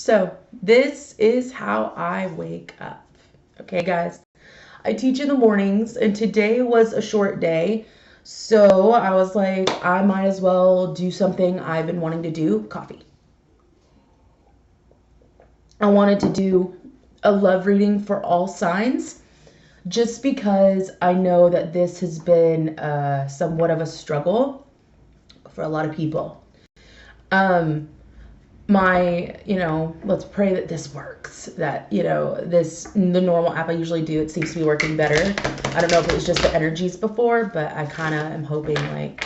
So this is how I wake up. Okay, guys. I teach in the mornings, and today was a short day. So I was like, I might as well do something I've been wanting to do, coffee. I wanted to do a love reading for all signs, just because I know that this has been somewhat of a struggle for a lot of people. Let's pray that this works, that, the normal app I usually do, it seems to be working better. I don't know if it was just the energies before, but I kind of am hoping, like,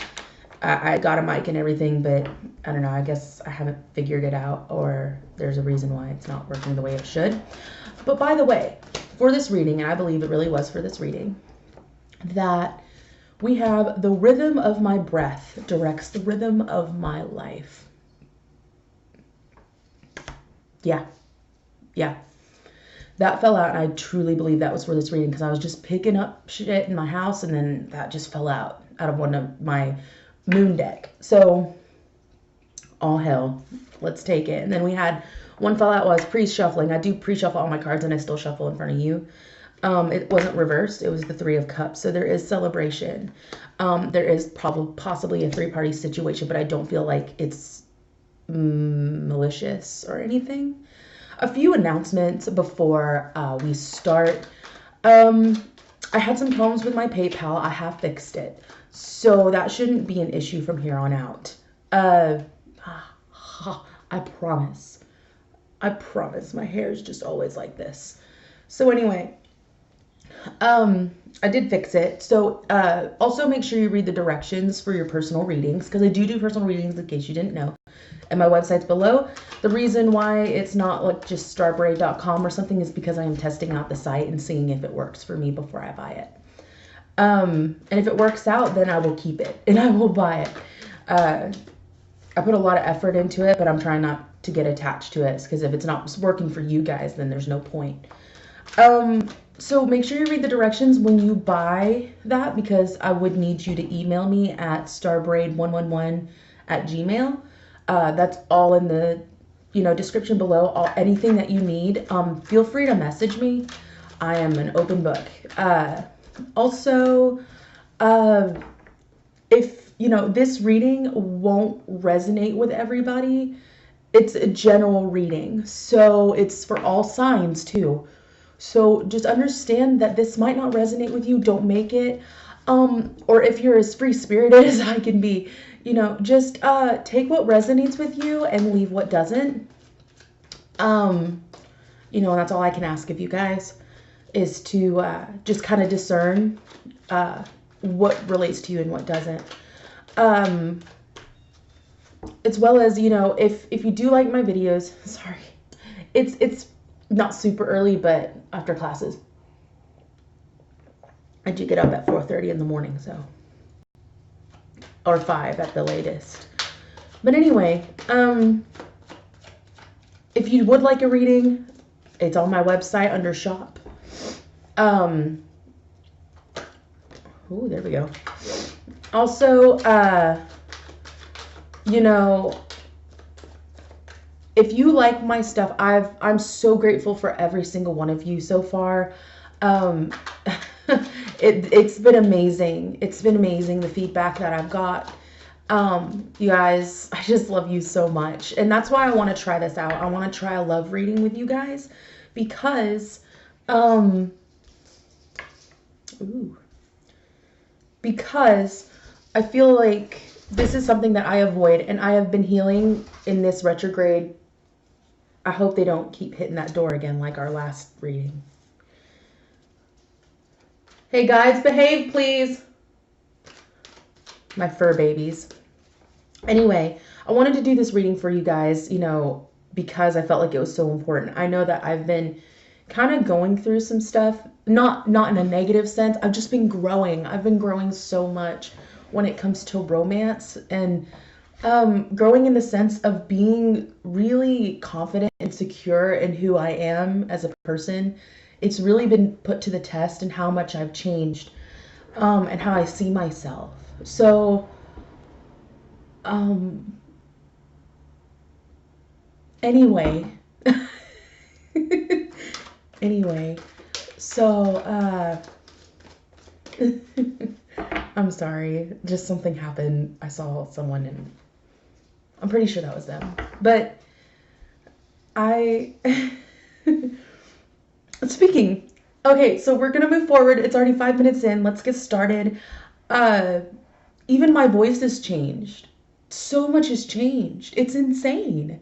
I got a mic and everything, but I don't know, I guess I haven't figured it out, or there's a reason why it's not working the way it should. But by the way, for this reading, and I believe it really was for this reading, that we have the rhythm of my breath directs the rhythm of my life. Yeah. That fell out, and I truly believe that was for this reading, because I was just picking up shit in my house, and then that just fell out of one of my moon deck. So, all hell, let's take it. And then we had one fell out while I was pre-shuffling. I do pre-shuffle all my cards, and I still shuffle in front of you. It wasn't reversed. It was the Three of Cups. So there is celebration. There is possibly a three-party situation, but I don't feel like it's malicious or anything. A few announcements before we start. I had some problems with my PayPal. I have fixed it, so that shouldn't be an issue from here on out. I promise. My hair is just always like this. So anyway, I did fix it. So also make sure you read the directions for your personal readings, because I do personal readings, in case you didn't know. And my website's below. The reason why it's not like just starbraid.com or something is because I am testing out the site and seeing if it works for me before I buy it. And if it works out, then I will keep it and I will buy it. I put a lot of effort into it, but I'm trying not to get attached to it, because if it's not working for you guys, then there's no point. So make sure you read the directions when you buy that, because I would need you to email me at starbraid111@gmail.com. That's all in the description below. Anything that you need, feel free to message me. I am an open book. Also, if this reading won't resonate with everybody, it's a general reading, so it's for all signs too. So just understand that this might not resonate with you. Don't make it. Or if you're as free-spirited as I can be, just take what resonates with you and leave what doesn't. And that's all I can ask of you guys, is to just kind of discern what relates to you and what doesn't. As well as, if you do like my videos, sorry, it's not super early, but after classes. I do get up at 4:30 in the morning, so, or 5 at the latest. But anyway, if you would like a reading, it's on my website under shop. Ooh, there we go. Also, if you like my stuff, I'm so grateful for every single one of you so far. It's been amazing. It's been amazing, the feedback that I've got. You guys, I just love you so much. And that's why I want to try this out. I want to try a love reading with you guys, because I feel like this is something that I avoid, and I have been healing in this retrograde. I hope they don't keep hitting that door again like our last reading. Hey guys, behave please. My fur babies. Anyway, I wanted to do this reading for you guys, because I felt like it was so important. I know that I've been kind of going through some stuff, not in a negative sense. I've just been growing. I've been growing so much when it comes to romance, and growing in the sense of being really confident and secure in who I am as a person. It's really been put to the test in how much I've changed, and how I see myself. So, anyway, Anyway, so, I'm sorry. Just something happened. I saw someone and I'm pretty sure that was them. But speaking, okay, so we're gonna move forward. It's already 5 minutes in. Let's get started. Even my voice has changed. So much has changed. It's insane.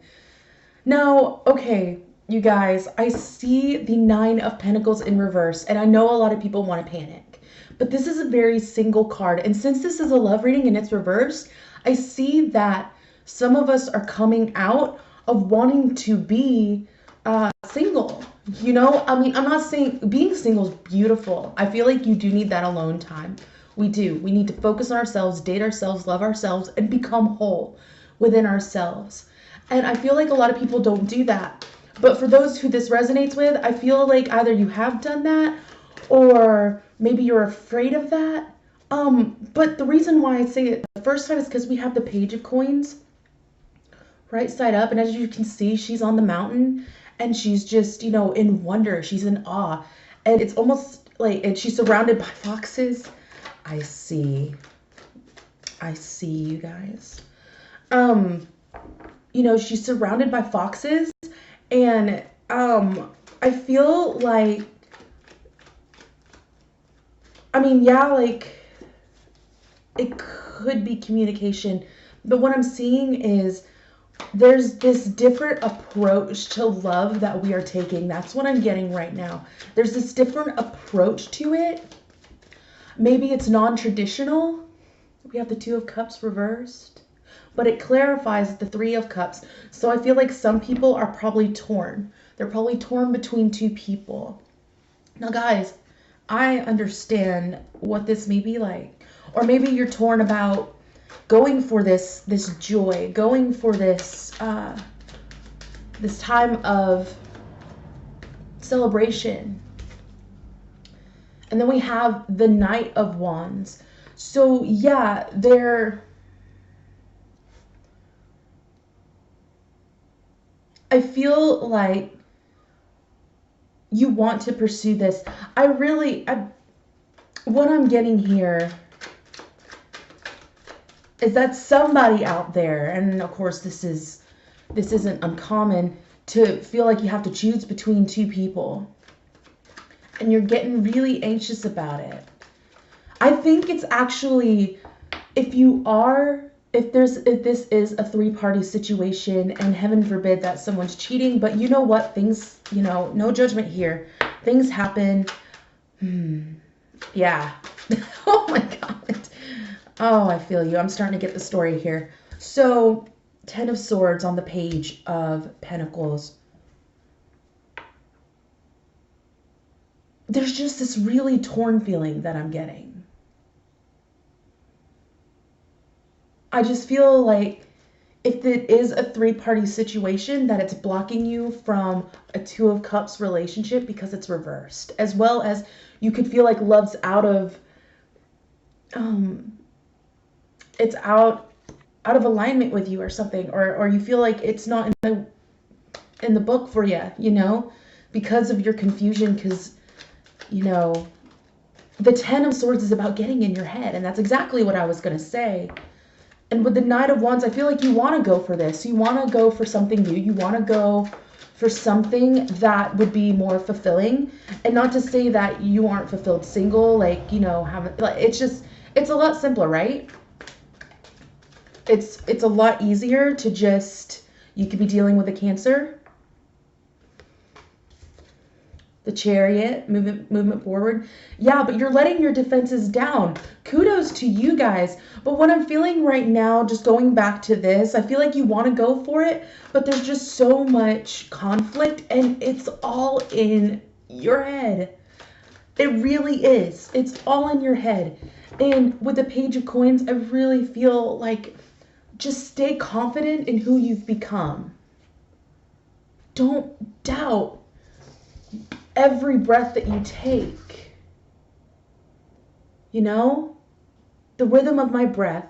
Now, okay, you guys, I see the Nine of Pentacles in reverse, and I know a lot of people want to panic, but this is a very single card. And since this is a love reading and it's reversed, I see that some of us are coming out of wanting to be single. You know, I mean, I'm not saying being single is beautiful. I feel like you do need that alone time. We do. We need to focus on ourselves, date ourselves, love ourselves, and become whole within ourselves. And I feel like a lot of people don't do that. But for those who this resonates with, I feel like either you have done that or maybe you're afraid of that. But the reason why I say it the first time is because we have the Page of Coins right side up. And as you can see, she's on the mountain and she's just, you know, in wonder. She's in awe. And it's almost like, and she's surrounded by foxes. I see you guys. You know, she's surrounded by foxes, and I feel like, I mean, yeah, like it could be communication, but what I'm seeing is there's this different approach to love that we are taking. That's what I'm getting right now. There's this different approach to it. Maybe it's non-traditional. We have the Two of Cups reversed, but it clarifies the Three of Cups. So I feel like some people are probably torn. They're probably torn between two people. Now, guys, I understand what this may be like. Or maybe you're torn about going for this joy, going for this this time of celebration. And then we have the Knight of Wands. So yeah, I feel like you want to pursue this. What I'm getting here is that somebody out there, and of course this isn't uncommon, to feel like you have to choose between two people. And you're getting really anxious about it. I think it's actually, if this is a three-party situation, and heaven forbid that someone's cheating, but you know what, things, you know, no judgment here. Things happen. Yeah. Oh my God. Oh, I feel you. I'm starting to get the story here. So, Ten of Swords on the Page of Pentacles. There's just this really torn feeling that I'm getting. I just feel like if it is a three-party situation, that it's blocking you from a Two of Cups relationship because it's reversed. As well as you could feel like love's out of, it's out of alignment with you or something. Or you feel like it's not in the book for you, you know, because of your confusion, because, you know, the Ten of Swords is about getting in your head, and that's exactly what I was going to say. And with the Knight of Wands, I feel like you want to go for this. You want to go for something new. You want to go for something that would be more fulfilling. And not to say that you aren't fulfilled single, like, you know, it's a lot simpler, right? It's a lot easier to just, you could be dealing with a Cancer. The Chariot, movement forward. Yeah, but you're letting your defenses down. Kudos to you guys. But what I'm feeling right now, just going back to this, I feel like you want to go for it, but there's just so much conflict, and it's all in your head. It really is. It's all in your head. And with the Page of Coins, I really feel like just stay confident in who you've become. Don't doubt every breath that you take. You know, the rhythm of my breath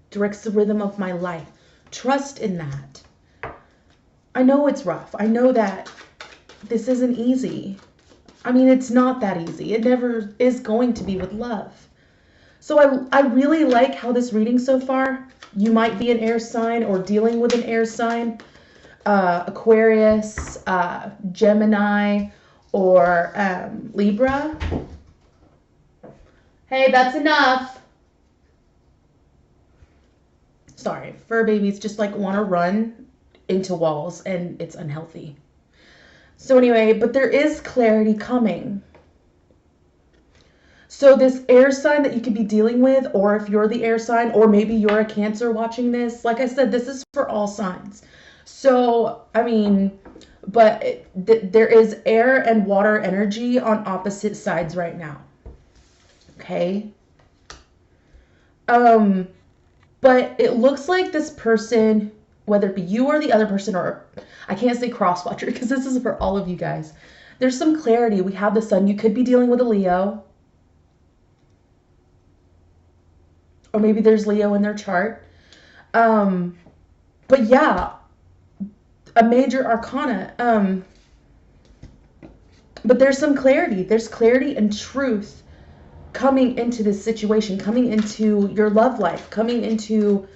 directs the rhythm of my life. Trust in that. I know it's rough. I know that this isn't easy. I mean, it's not that easy. It never is going to be with love. So I really like how this reading so far. You might be an air sign or dealing with an air sign, Aquarius, Gemini, or Libra. Hey, that's enough. Sorry, fur babies just like want to run into walls and it's unhealthy. So anyway, but there is clarity coming. So this air sign that you could be dealing with, or if you're the air sign, or maybe you're a Cancer watching this, like I said, this is for all signs. So, I mean, but there is air and water energy on opposite sides right now. Okay? But it looks like this person, whether it be you or the other person, or I can't say cross-watcher because this is for all of you guys. There's some clarity. We have the sun. You could be dealing with a Leo. Or maybe there's Leo in their chart. But yeah, a major arcana. But there's some clarity. There's clarity and truth coming into this situation, coming into your love life, coming into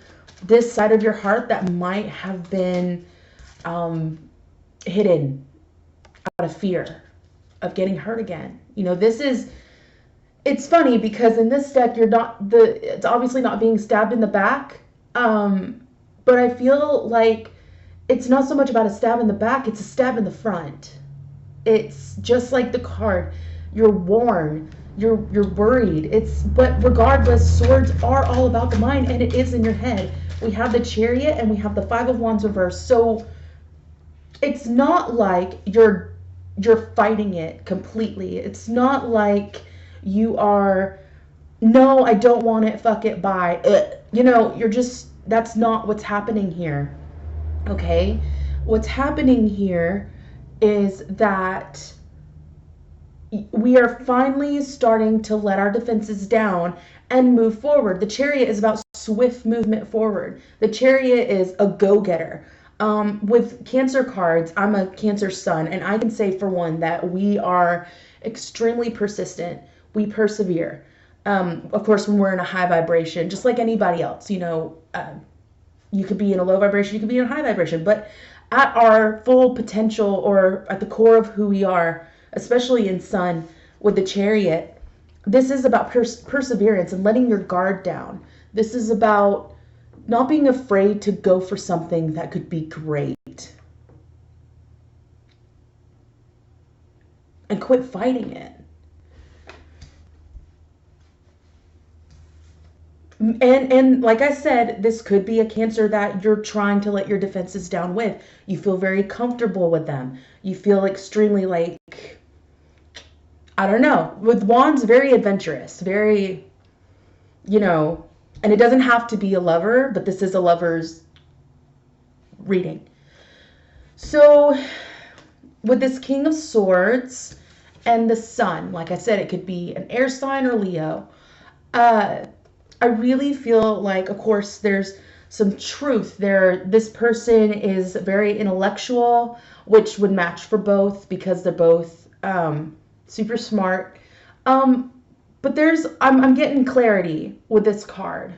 this side of your heart that might have been hidden out of fear of getting hurt again. You know, this is, it's funny because in this deck, it's obviously not being stabbed in the back. But I feel like it's not so much about a stab in the back, it's a stab in the front. It's just like the card. You're worn, you're worried. But regardless, swords are all about the mind and it is in your head. We have the Chariot and we have the Five of Wands reversed. So it's not like you're fighting it completely. It's not like you are, no, I don't want it, fuck it, bye. You know, that's not what's happening here. Okay? What's happening here is that we are finally starting to let our defenses down and move forward. The Chariot is about swift movement forward. The Chariot is a go-getter. With Cancer cards, I'm a Cancer sun, and I can say for one that we are extremely persistent. We persevere. Of course, when we're in a high vibration, just like anybody else, you know, you could be in a low vibration, you could be in a high vibration, but at our full potential or at the core of who we are, especially in sun with the Chariot, this is about perseverance and letting your guard down. This is about not being afraid to go for something that could be great. And quit fighting it. And like I said, this could be a Cancer that you're trying to let your defenses down with. You feel very comfortable with them. You feel extremely like, I don't know, with Wands, very adventurous, very, you know, and it doesn't have to be a lover, but this is a lover's reading. So with this King of Swords and the Sun, like I said, it could be an air sign or Leo. I really feel like, of course, there's some truth there. This person is very intellectual, which would match for both because they're both super smart. But I'm getting clarity with this card.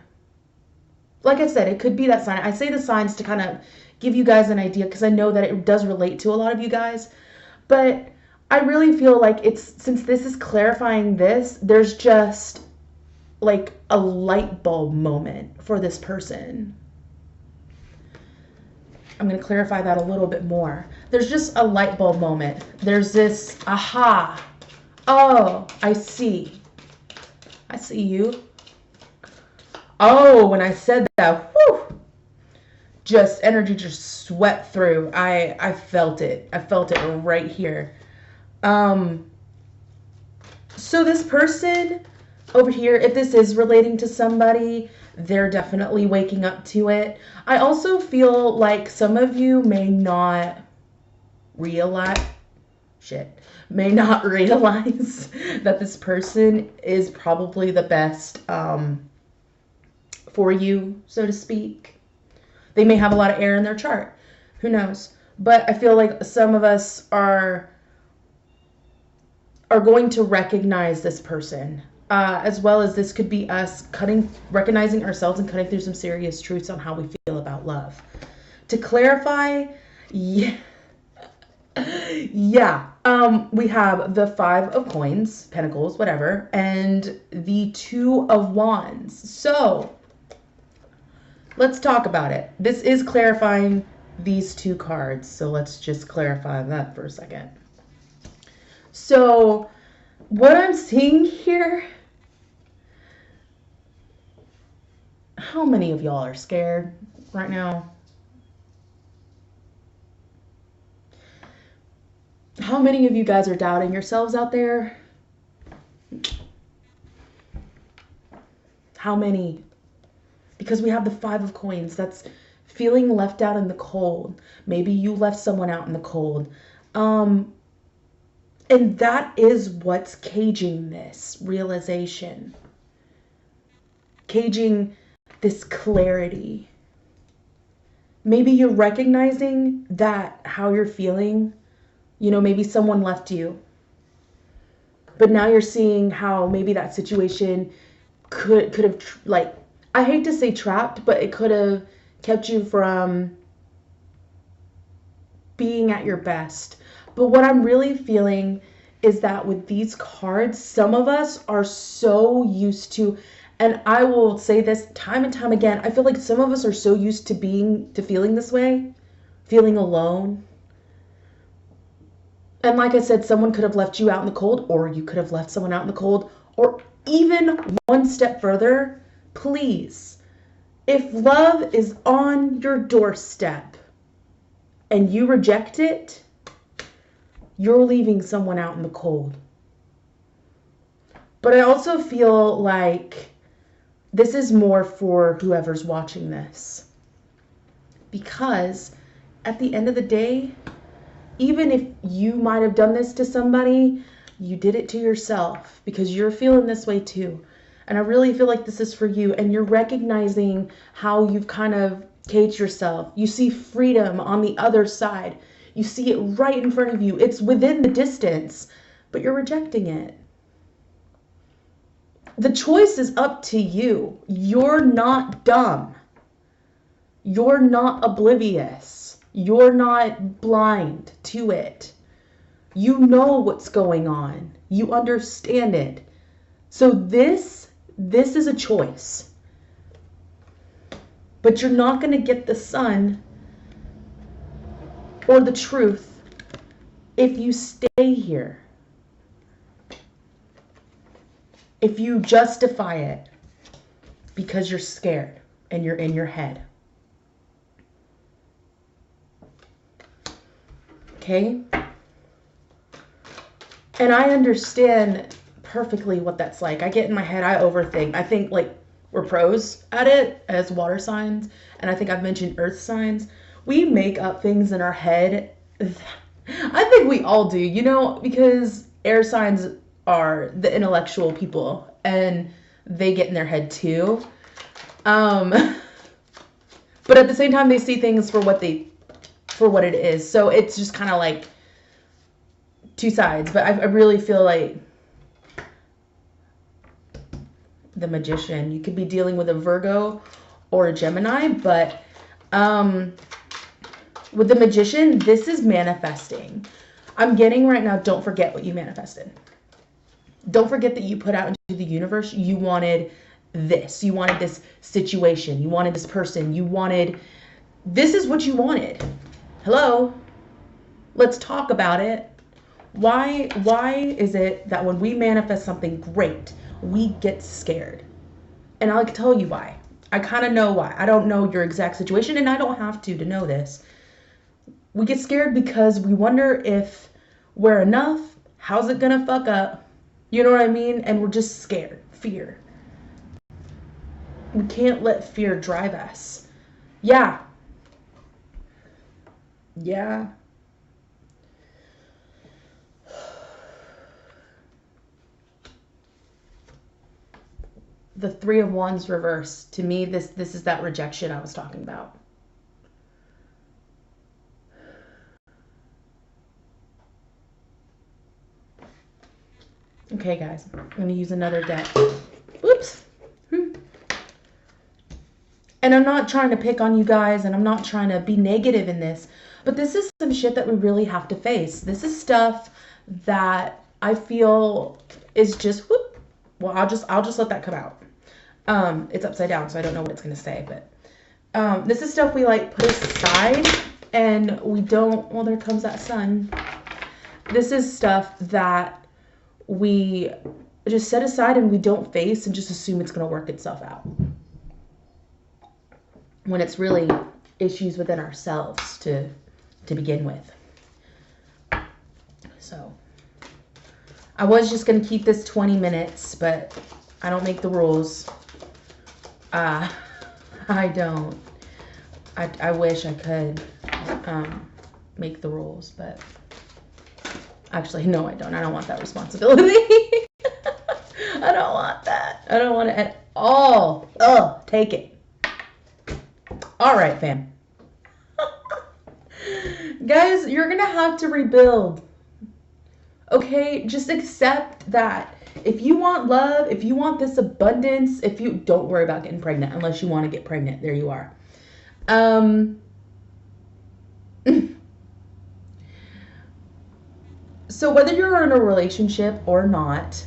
Like I said, it could be that sign. I say the signs to kind of give you guys an idea because I know that it does relate to a lot of you guys. But I really feel like since this is clarifying this, there's just like a light bulb moment for this person. I'm going to clarify that a little bit more. There's just a light bulb moment. There's this aha. Oh, I see. I see you. Oh, when I said that, whew, just energy just swept through. I felt it. I felt it right here. So this person over here, if this is relating to somebody, they're definitely waking up to it. I also feel like some of you may not realize that this person is probably the best for you, so to speak. They may have a lot of air in their chart. Who knows? But I feel like some of us are are going to recognize this person. As well as this could be us recognizing ourselves and cutting through some serious truths on how we feel about love. To clarify, yeah, we have the 5 of coins, pentacles, whatever, and the 2 of wands. So let's talk about it. This is clarifying these 2 cards, so let's just clarify that for a second. So what I'm seeing here, how many of y'all are scared right now? How many of you guys are doubting yourselves out there? How many? Because we have the 5 of coins. That's feeling left out in the cold. Maybe you left someone out in the cold. And that is what's caging this realization. Caging this clarity. Maybe you're recognizing that how you're feeling, you know, maybe someone left you. But now you're seeing how maybe that situation could have, like, I hate to say trapped, but it could have kept you from being at your best. But what I'm really feeling is that with these cards, some of us are so used to, and I will say this time and time again, I feel like some of us are so used to feeling this way, feeling alone. And like I said, someone could have left you out in the cold, or you could have left someone out in the cold, or even one step further, please, if love is on your doorstep and you reject it, you're leaving someone out in the cold. But I also feel like this is more for whoever's watching this. Because at the end of the day, even if you might have done this to somebody, you did it to yourself because you're feeling this way too. And I really feel like this is for you. And you're recognizing how you've kind of caged yourself. You see freedom on the other side. You see it right in front of you. It's within the distance, but you're rejecting it. The choice is up to you. You're not dumb. You're not oblivious. You're not blind to it. You know what's going on. You understand it. So this is a choice. But you're not going to get the sun or the truth if you stay here. If you justify it because you're scared and you're in your head. Okay? And I understand perfectly what that's like. I get in my head, I overthink. I think like we're pros at it as water signs. And I think I've mentioned earth signs. We make up things in our head. I think we all do, you know, because air signs are the intellectual people and they get in their head too. But at the same time, they see things for what it is. So it's just kind of like two sides. But I really feel like the Magician, you could be dealing with a Virgo or a Gemini, but with the Magician, this is manifesting. I'm getting right now, don't forget what you manifested. Don't forget that you put out into the universe, you wanted this. You wanted this situation. You wanted this person. This is what you wanted. Hello? Let's talk about it. Why is it that when we manifest something great, we get scared? And I'll tell you why. I kind of know why. I don't know your exact situation, and I don't have to know this. We get scared because we wonder if we're enough. How's it gonna fuck up? You know what I mean? And we're just scared. Fear. We can't let fear drive us. Yeah. Yeah. The Three of Wands reversed. To me, this is that rejection I was talking about. Okay, guys, I'm going to use another deck. Oops. And I'm not trying to pick on you guys, and I'm not trying to be negative in this, but this is some shit that we really have to face. This is stuff that I feel is just, whoop. Well, I'll just let that come out. It's upside down, so I don't know what it's going to say, but this is stuff we like put aside, and we don't, well, there comes that sun. This is stuff that we just set aside and we don't face and just assume it's going to work itself out, when it's really issues within ourselves to begin with. So I was just going to keep this 20 minutes, but I don't make the rules. I don't. I wish I could make the rules, but actually, no, I don't. I don't want that responsibility. I don't want that. I don't want it at all. Oh, take it. All right, fam. Guys, you're going to have to rebuild. Okay? Just accept that. If you want love, if you want this abundance, if you don't worry about getting pregnant unless you want to get pregnant. There you are. So whether you're in a relationship or not,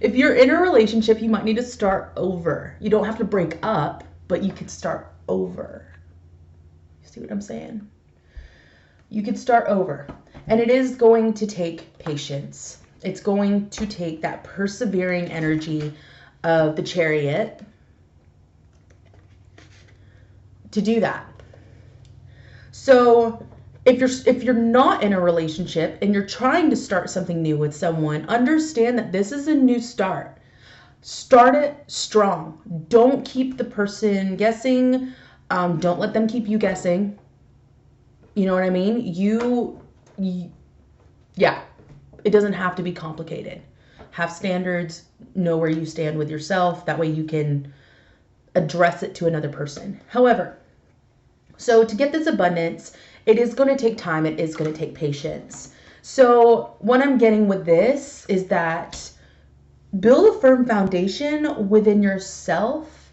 if you're in a relationship, you might need to start over. You don't have to break up, but you could start over. You see what I'm saying? You could start over. And it is going to take patience. It's going to take that persevering energy of the Chariot to do that. So if you're not in a relationship and you're trying to start something new with someone, understand that this is a new start. Start it strong. Don't keep the person guessing. Don't let them keep you guessing. You know what I mean? Yeah, it doesn't have to be complicated. Have standards, know where you stand with yourself. That way you can address it to another person. However, so to get this abundance, it is going to take time. It is going to take patience. So what I'm getting with this is that build a firm foundation within yourself,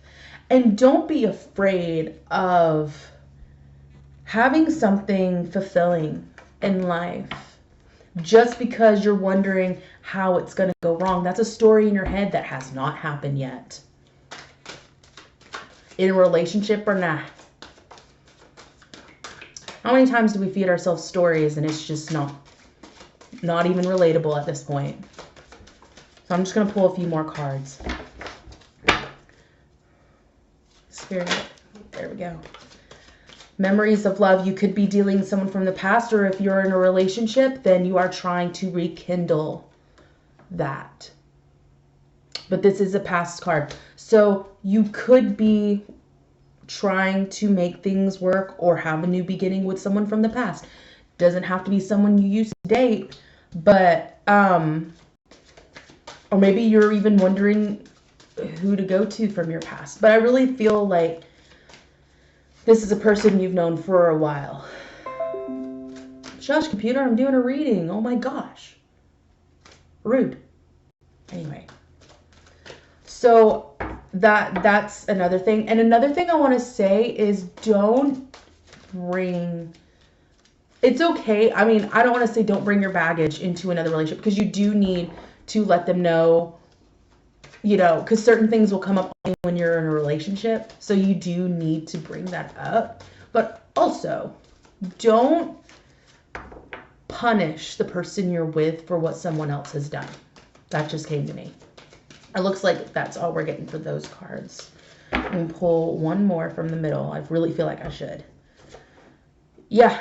and don't be afraid of having something fulfilling in life just because you're wondering how it's going to go wrong. That's a story in your head that has not happened yet. In a relationship or not. How many times do we feed ourselves stories and it's just not even relatable at this point? So I'm just going to pull a few more cards. Spirit. There we go. Memories of love. You could be dealing with someone from the past, or if you're in a relationship, then you are trying to rekindle that. But this is a past card. So you could be trying to make things work or have a new beginning with someone from the past. Doesn't have to be someone you used to date, but or maybe you're even wondering who to go to from your past. But I really feel like this is a person you've known for a while. Shush, computer, I'm doing a reading. Oh my gosh. Rude. Anyway. So that's another thing. And another thing I want to say is don't bring... It's okay. I mean, I don't want to say don't bring your baggage into another relationship, because you do need to let them know, you know, because certain things will come up when you're in a relationship. So you do need to bring that up. But also, don't punish the person you're with for what someone else has done. That just came to me. It looks like that's all we're getting for those cards. I'm going to pull one more from the middle. I really feel like I should. Yeah.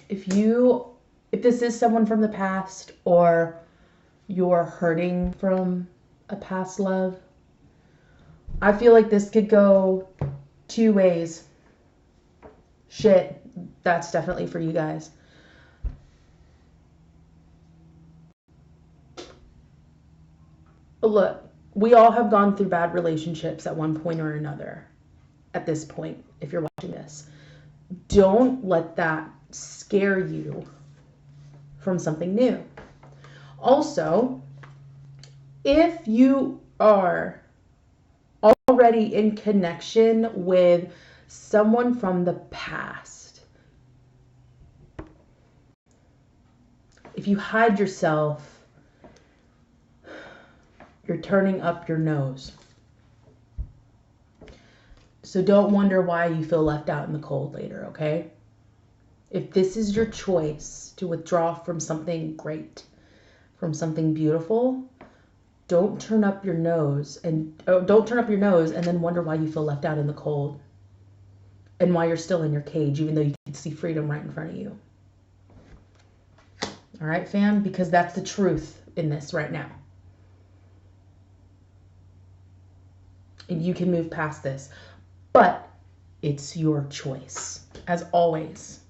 If this is someone from the past, or you're hurting from a past love, I feel like this could go two ways. Shit, that's definitely for you guys. Look, we all have gone through bad relationships at one point or another. At this point, if you're watching this. don't let that scare you from something new. Also, if you are already in connection with someone from the past, if you hide yourself, you're turning up your nose. So don't wonder why you feel left out in the cold later, okay? If this is your choice to withdraw from something great, from something beautiful, don't turn up your nose and then wonder why you feel left out in the cold and why you're still in your cage, even though you can see freedom right in front of you. All right, fam? Because that's the truth in this right now. And you can move past this. But it's your choice, as always.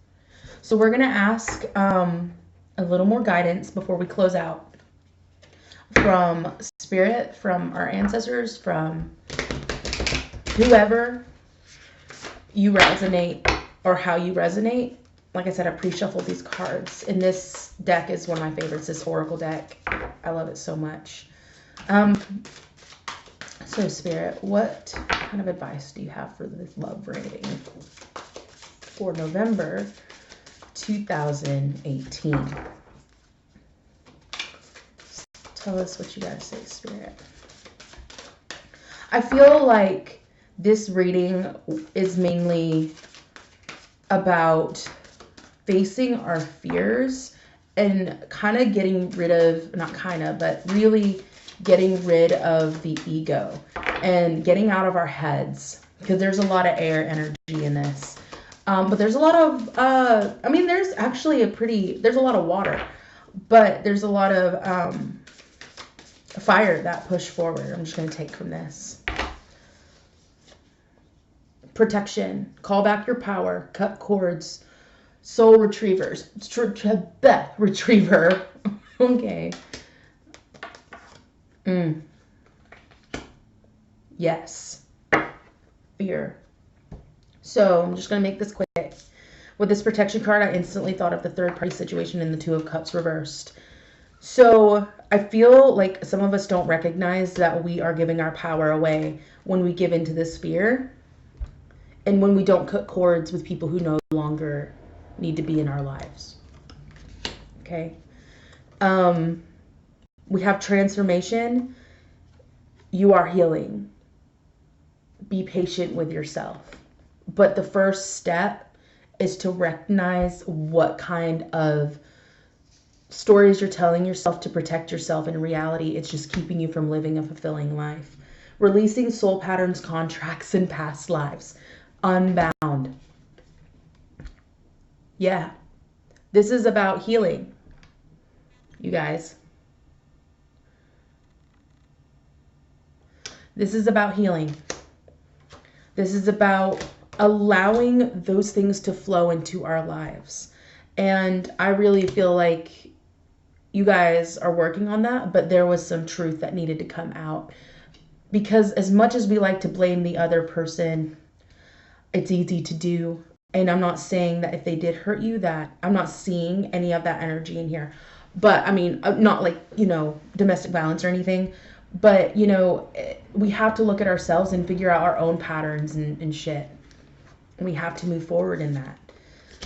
So we're going to ask a little more guidance before we close out from Spirit, from our ancestors, from whoever you resonate or how you resonate. Like I said, I pre-shuffled these cards. And this deck is one of my favorites, this Oracle deck. I love it so much. So Spirit, what kind of advice do you have for this love reading for November 2018? Tell us what you got to say, Spirit. I feel like this reading is mainly about facing our fears and kind of getting rid of, not kind of, but really getting rid of the ego and getting out of our heads, because there's a lot of air energy in this. But there's a lot of, there's actually there's a lot of water, but there's a lot of fire that push forward. I'm just going to take from this. Protection, call back your power, cut cords, soul retrievers, retriever. Okay. Yes. Fear. So I'm just going to make this quick. With this protection card, I instantly thought of the third party situation in the Two of Cups reversed. So I feel like some of us don't recognize that we are giving our power away when we give into this fear and when we don't cut cords with people who no longer need to be in our lives. Okay. We have transformation. You are healing. Be patient with yourself. But the first step is to recognize what kind of stories you're telling yourself to protect yourself. In reality, it's just keeping you from living a fulfilling life. Releasing soul patterns, contracts, and past lives. Unbound. Yeah. This is about healing, you guys. This is about healing. This is about allowing those things to flow into our lives. And I really feel like you guys are working on that, but there was some truth that needed to come out. Because as much as we like to blame the other person, it's easy to do. And I'm not saying that if they did hurt you, that I'm not seeing any of that energy in here. But I mean, not like, domestic violence or anything. But, we have to look at ourselves and figure out our own patterns and shit. And we have to move forward in that.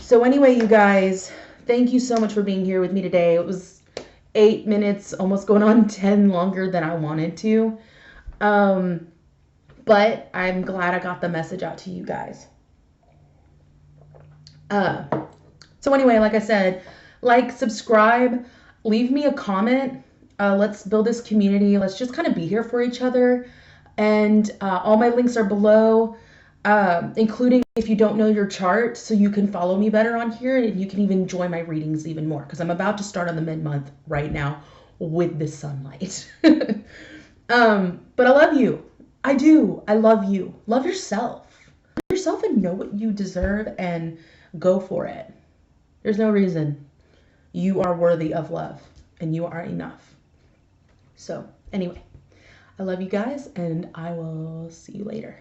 So anyway, you guys, thank you so much for being here with me today. It was 8 minutes, almost going on 10 longer than I wanted to. But I'm glad I got the message out to you guys. So anyway, like I said, subscribe, leave me a comment. Let's build this community. Let's just kind of be here for each other. And all my links are below, including if you don't know your chart, so you can follow me better on here and you can even enjoy my readings even more, because I'm about to start on the mid-month right now with the sunlight. But I love you. I do. I love you. Love yourself. Love yourself and know what you deserve and go for it. There's no reason. You are worthy of love and you are enough. So anyway, I love you guys and I will see you later.